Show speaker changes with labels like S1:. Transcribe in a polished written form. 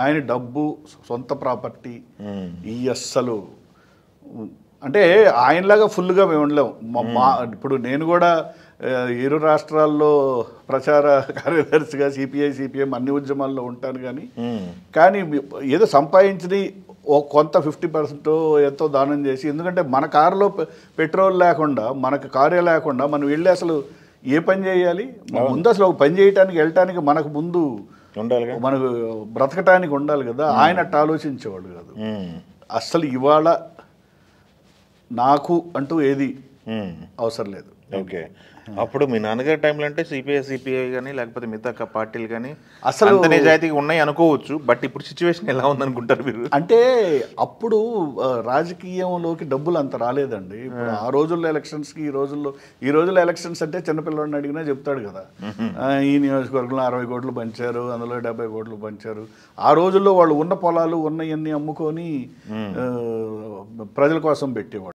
S1: ఆయన డబ్బు సొంత ప్రాపర్టీ ఈ అస్సలు అంటే ఆయనలాగా ఫుల్గా మేము ఉండలేము. ఇప్పుడు నేను కూడా ఇరు రాష్ట్రాల్లో ప్రచార కార్యదర్శిగా సిపిఎం అన్ని ఉద్యమాల్లో ఉంటాను. కానీ ఏదో సంపాదించి కొంత 50% ఎంతో దానం చేసి, ఎందుకంటే మన కారులో పెట్రోల్ లేకుండా, మనకు కారే లేకుండా మనం వెళ్ళి అసలు ఏ పని చేయాలి? ముందు అసలు ఒక పని చేయటానికి వెళ్ళటానికి మనకు ముందు మనకు బ్రతకటానికి ఉండాలి కదా. ఆయన అట్ట ఆలోచించేవాడు కాదు. అస్సలు ఇవాళ నాకు అంటూ ఏది అవసరం లేదు.
S2: ఓకే, అప్పుడు మీ నాన్నగారి టైంలో అంటే సిపిఐ కానీ లేకపోతే మిగతా పార్టీలు కానీ
S1: అసలు
S2: నిజాయితీగా ఉన్నాయి అనుకోవచ్చు. బట్ ఇప్పుడు సిచ్యువేషన్ ఎలా ఉందనుకుంటారు మీరు?
S1: అంటే అప్పుడు రాజకీయంలోకి డబ్బులు అంత రాలేదండి. ఆ రోజుల్లో ఎలక్షన్స్కి ఈ రోజుల్లో ఎలక్షన్స్ అంటే చిన్నపిల్లవాడిని అడిగినా చెప్తాడు కదా, ఈ నియోజకవర్గంలో 60 కోట్లు పంచారు, అందులో 70 కోట్లు పంచారు. ఆ రోజుల్లో వాళ్ళు ఉన్న పొలాలు ఉన్నవన్నీ అమ్ముకొని ప్రజల కోసం పెట్టేవాడు.